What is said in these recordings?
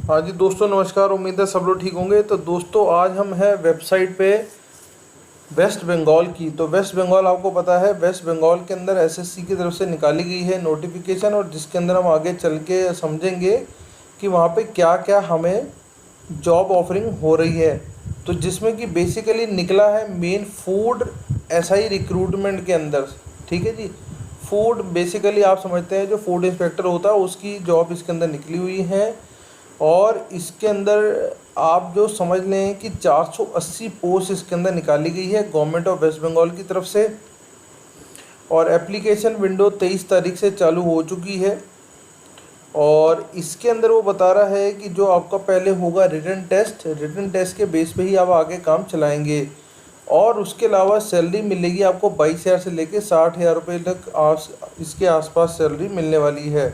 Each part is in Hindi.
हाँ जी दोस्तों, नमस्कार। उम्मीद है सब लोग ठीक होंगे। तो दोस्तों, आज हम हैं वेबसाइट पे वेस्ट बंगाल की। तो वेस्ट बंगाल, आपको पता है, वेस्ट बंगाल के अंदर एसएससी की तरफ से निकाली गई है नोटिफिकेशन, और जिसके अंदर हम आगे चल के समझेंगे कि वहाँ पे क्या क्या हमें जॉब ऑफरिंग हो रही है। तो जिसमें कि बेसिकली निकला है मेन फूड एसआई रिक्रूटमेंट के अंदर। ठीक है जी। फूड बेसिकली आप समझते हैं, जो फूड इंस्पेक्टर होता है उसकी जॉब इसके अंदर निकली हुई है। और इसके अंदर आप जो समझ लें कि 480 पोस्ट इसके अंदर निकाली गई है गवर्नमेंट ऑफ वेस्ट बंगाल की तरफ से। और एप्लीकेशन विंडो 23 तारीख से चालू हो चुकी है। और इसके अंदर वो बता रहा है कि जो आपका पहले होगा रिटन टेस्ट के बेस पे ही आप आगे काम चलाएंगे। और उसके अलावा सैलरी मिलेगी आपको 22,000 से लेके 60,000 रुपये तक इसके आसपास सैलरी मिलने वाली है।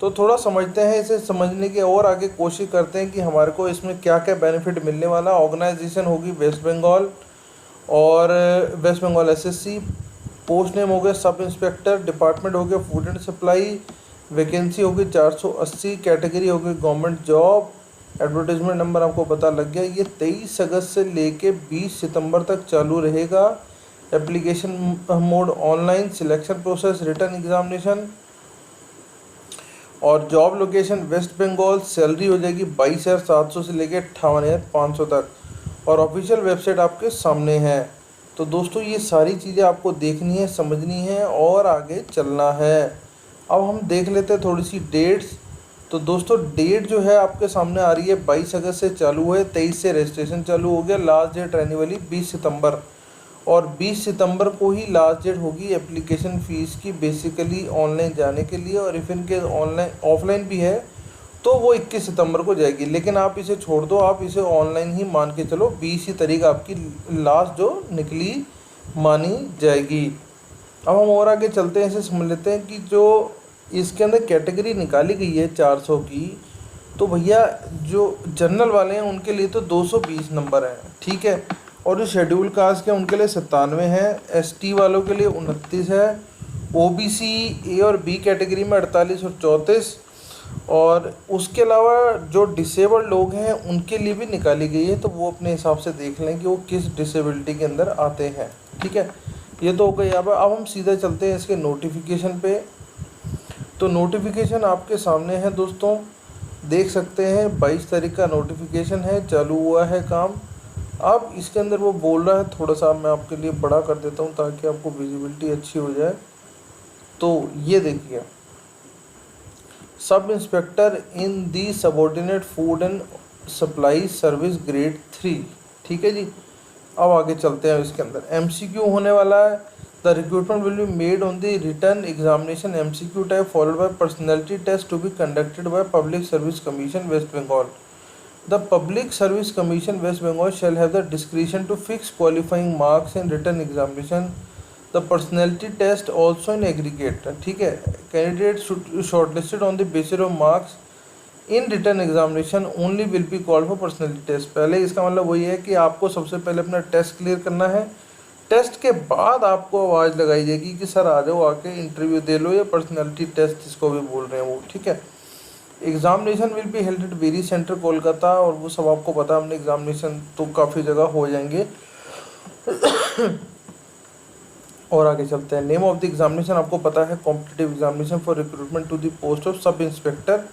तो थोड़ा समझते हैं, इसे समझने की और आगे कोशिश करते हैं कि हमारे को इसमें क्या क्या बेनिफिट मिलने वाला। ऑर्गेनाइजेशन होगी वेस्ट बंगाल, और West Bengal SSC. Post name हो गया सब इंस्पेक्टर, डिपार्टमेंट हो गया फूड एंड सप्लाई, वैकेंसी होगी 480, कैटेगरी होगी गवर्नमेंट जॉब। एडवर्टाइजमेंट नंबर आपको पता लग गया। ये 23 अगस्त से लेके 20 सितंबर तक चालू रहेगा। Application mode online, selection process written examination. और job location West Bengal. Salary हो जाएगी 22,700 से लेकर 58,500 तक। और ऑफिशियल वेबसाइट आपके सामने है। तो दोस्तों, ये सारी चीज़ें आपको देखनी है, समझनी है और आगे चलना है। अब हम देख लेते हैं थोड़ी सी डेट्स। तो दोस्तों, डेट जो है आपके सामने आ रही है, 22 अगस्त से चालू है, 23 से रजिस्ट्रेशन चालू हो गया। लास्ट डेट रहने वाली 20 सितंबर, और 20 सितंबर को ही लास्ट डेट होगी एप्लीकेशन फ़ीस की, बेसिकली ऑनलाइन जाने के लिए। और इफ़ इनके ऑनलाइन ऑफलाइन भी है तो वो 21 सितंबर को जाएगी। लेकिन आप इसे छोड़ दो, आप इसे ऑनलाइन ही मान के चलो। 20 ही तारीख आपकी लास्ट जो निकली मानी जाएगी। अब हम और आगे चलते हैं, इसे समझ लेते हैं कि जो इसके अंदर कैटेगरी निकाली गई है 400 की। तो भैया, जो जनरल वाले हैं उनके लिए तो 220 नंबर हैं, ठीक है। और जो शेड्यूल कास्ट के उनके लिए 97 है। एसटी वालों के लिए 29 है। ओबीसी ए और बी कैटेगरी में 48 और 34। और उसके अलावा जो डिसेबल्ड लोग हैं उनके लिए भी निकाली गई है। तो वो अपने हिसाब से देख लें कि वो किस डिसेबिलिटी के अंदर आते हैं, ठीक है। ये तो हो गई। अब हम सीधा चलते हैं इसके नोटिफिकेशन पे। तो नोटिफिकेशन आपके सामने है दोस्तों, देख सकते हैं। 22 तारीख का नोटिफिकेशन है, चालू हुआ है काम। अब इसके अंदर वो बोल रहा है, थोड़ा सा मैं आपके लिए बड़ा कर देता हूँ ताकि आपको विजिबिलिटी अच्छी हो जाए। तो ये देखिए, सब inspector in the subordinate food and supply service grade 3, ठीक है जी। अब आगे चलते हैं। इसके अंदर एमसीक्यू होने वाला है। The recruitment will be made on the written examination MCQ type followed by personality test to be conducted by Public Service Commission West Bengal. The Public Service Commission West Bengal shall have the discretion to fix qualifying marks in written examination. The personality test also in aggregate, ठीक है। Candidates should shortlisted on the basis of marks in written examination only will be called for personality test। पहले इसका मतलब वही है कि आपको सबसे पहले अपना टेस्ट क्लियर करना है। टेस्ट के बाद आपको आवाज़ लगाई जाएगी कि सर आ जाओ, आके इंटरव्यू दे लो, या पर्सनैलिटी टेस्ट जिसको भी बोल रहे हैं वो, ठीक है। Examination will be held at very centre Kolkata, और वो सब आपको पता है। हमने एग्जामिनेशन तो काफ़ी जगह हो जाएंगे। और आगे चलते हैं। नेम ऑफ द एग्जामिनेशन आपको पता है, competitive examination for recruitment to the post of sub inspector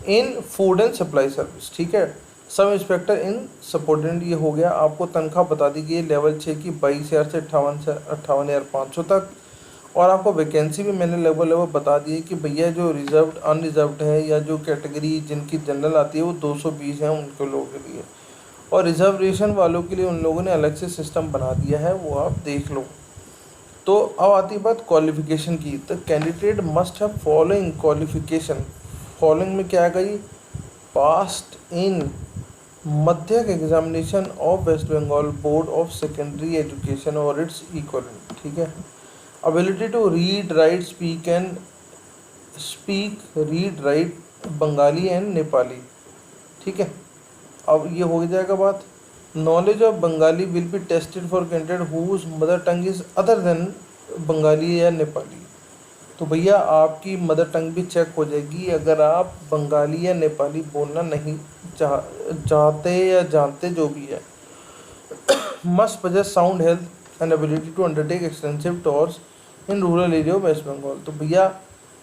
in food and supply service, ठीक है। सब इंस्पेक्टर इन सबऑर्डिनेट, ये हो गया। आपको तनख्वाह बता दी गई है लेवल 6 की 22,000 से 58,500 तक। और आपको वैकेंसी भी मैंने लगभग बता दी है कि भैया जो रिजर्व्ड अनरिजर्व्ड है, या जो कैटेगरी जिनकी जनरल आती है वो 220 है उनके लोगों के लिए। और रिजर्वेशन वालों के लिए उन लोगों ने अलग से सिस्टम बना दिया है, वो आप देख लो। तो अब आती है बात क्वालिफिकेशन की। तो candidate must have following qualification. Following में क्या गई? Passed in Madhyamik examination of waste Bengal board of secondary education और इट्स इक्वलेंट, ठीक है। Ability to read write read write Bengali and Nepali, ठीक है। अब ये हो जाएगा बात। Knowledge of Bengali will be tested for candidate whose mother tongue is other than Bengali या नेपाली। तो भैया आपकी मदर टंग भी चेक हो जाएगी अगर आप बंगाली या नेपाली बोलना नहीं चाहते या जानते, जो भी है। Must possess sound health and ability to undertake extensive tours in rural area of waste Bengal. तो भैया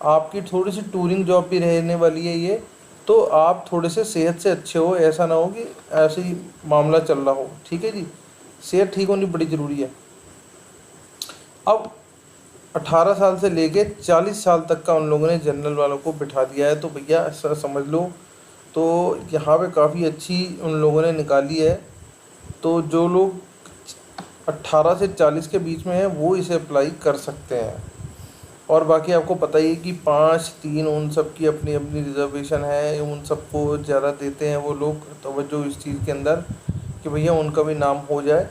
आपकी थोड़ी सी टूरिंग जॉब भी रहने वाली है ये, तो आप थोड़े से सेहत से अच्छे हो, ऐसा ना हो कि ऐसे ही मामला चल रहा हो, ठीक है जी। सेहत ठीक होनी बड़ी ज़रूरी है। अब 18 साल से लेके 40 साल तक का उन लोगों ने जनरल वालों को बिठा दिया है, तो भैया ऐसा समझ लो। तो यहाँ पे काफ़ी अच्छी उन लोगों ने निकाली है। तो जो लोग 18 से 40 के बीच में हैं वो इसे अप्लाई कर सकते हैं। और बाकी आपको पता ही है कि 5-3 उन सब की अपनी अपनी रिजर्वेशन है, उन सबको ज़्यादा देते हैं वो लोग तवज्जो इस चीज़ के अंदर कि भैया उनका भी नाम हो जाए।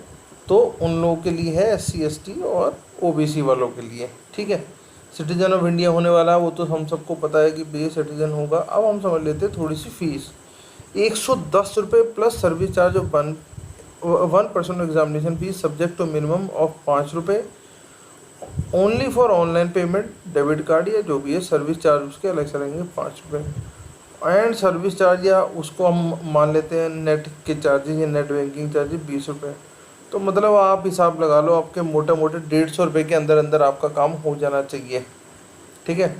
तो उन लोगों के लिए है SC ST और OBC वालों के लिए, ठीक है। सिटीजन ऑफ इंडिया होने वाला है वो तो हम सबको पता है कि बे सिटीजन होगा। अब हम समझ लेते हैं थोड़ी सी फीस। 110 रुपये plus service charge of 1% examination fees subject to minimum of 5 रुपये only for online payment, debit card या जो भी है। सर्विस चार्ज उसके अलग से लगेंगे 5 रुपये। एंड सर्विस चार्ज या उसको हम मान लेते हैं नेट के चार्जेस या नेट बैंकिंग चार्जेस 20 रुपये। तो मतलब आप हिसाब लगा लो आपके मोटे मोटे 150 रुपये के अंदर अंदर आपका काम हो जाना चाहिए, ठीक है।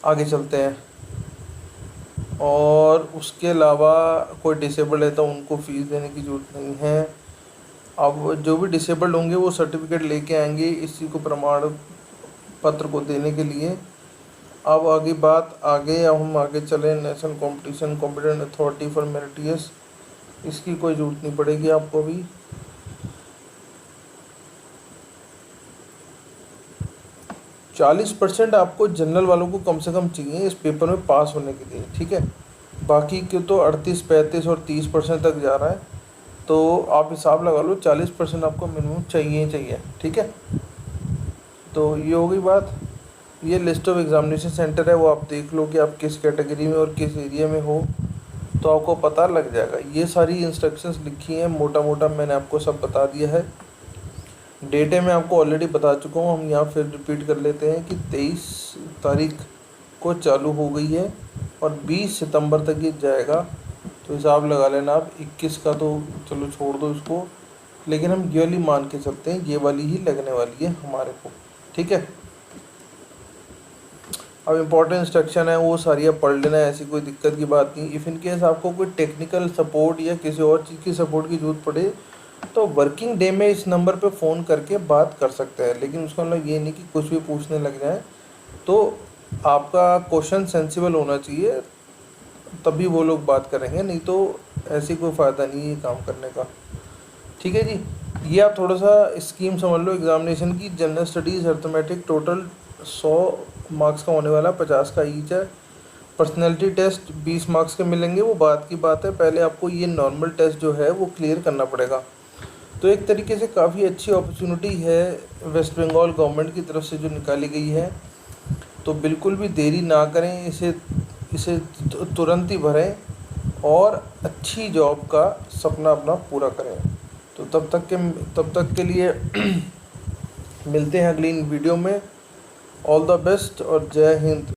आगे चलते हैं। और उसके अलावा कोई डिसेबल्ड है तो उनको फ़ीस देने की ज़रूरत नहीं है। अब जो भी डिसेबल्ड होंगे वो सर्टिफिकेट लेके आएंगे इसी को प्रमाण पत्र को देने के लिए। अब अब हम आगे चले। National competition competent authority for meritorious, इसकी कोई ज़रूरत नहीं पड़ेगी आपको अभी। 40% आपको जनरल वालों को कम से कम चाहिए इस पेपर में पास होने के लिए, ठीक है। बाकी के तो 38, 35 और 30% तक जा रहा है। तो आप हिसाब लगा लो 40% आपको मिनिमम चाहिए ही चाहिए, ठीक है। तो ये हो गई बात। ये लिस्ट ऑफ एग्जामिनेशन सेंटर है, वो आप देख लो कि आप किस कैटेगरी में और किस एरिया में हो, तो आपको पता लग जाएगा। ये सारी इंस्ट्रक्शंस लिखी हैं, मोटा मोटा मैंने आपको सब बता दिया है। डेटे मैं आपको ऑलरेडी बता चुका हूँ, हम यहाँ फिर रिपीट कर लेते हैं कि 23 तारीख को चालू हो गई है और 20 सितंबर तक ये जाएगा। तो हिसाब लगा लेना आप। 21 का तो चलो छोड़ दो इसको, लेकिन हम ये वाली मान के चलते हैं, ये वाली ही लगने वाली है हमारे को, ठीक है। अब इम्पोर्टेंट इंस्ट्रक्शन है वो सारी आप पढ़ लेना, ऐसी कोई दिक्कत की बात नहीं। इफ़ इन केस आपको कोई टेक्निकल सपोर्ट या किसी और चीज़ की सपोर्ट की ज़रूरत पड़े तो वर्किंग डे में इस नंबर पे फ़ोन करके बात कर सकते हैं, लेकिन उसका मतलब ये नहीं कि कुछ भी पूछने लग जाए। तो आपका क्वेश्चन सेंसिबल होना चाहिए, तभी वो लोग बात करेंगे, नहीं तो ऐसी कोई फ़ायदा नहीं है ये काम करने का, ठीक है जी। ये आप थोड़ा सा स्कीम समझ लो एग्जामिनेशन की। General studies arithmetic total 100 marks का होने वाला, 50 का ईच है। पर्सनैलिटी टेस्ट 20 मार्क्स के मिलेंगे, वो बात की बात है। पहले आपको ये नॉर्मल टेस्ट जो है वो क्लियर करना पड़ेगा। तो एक तरीके से काफ़ी अच्छी अपॉर्चुनिटी है वेस्ट बंगाल गवर्नमेंट की तरफ से जो निकाली गई है। तो बिल्कुल भी देरी ना करें, इसे तुरंत ही भरें और अच्छी जॉब का सपना अपना पूरा करें। तो तब तक के लिए मिलते हैं अगली वीडियो में। ऑल द बेस्ट और जय हिंद।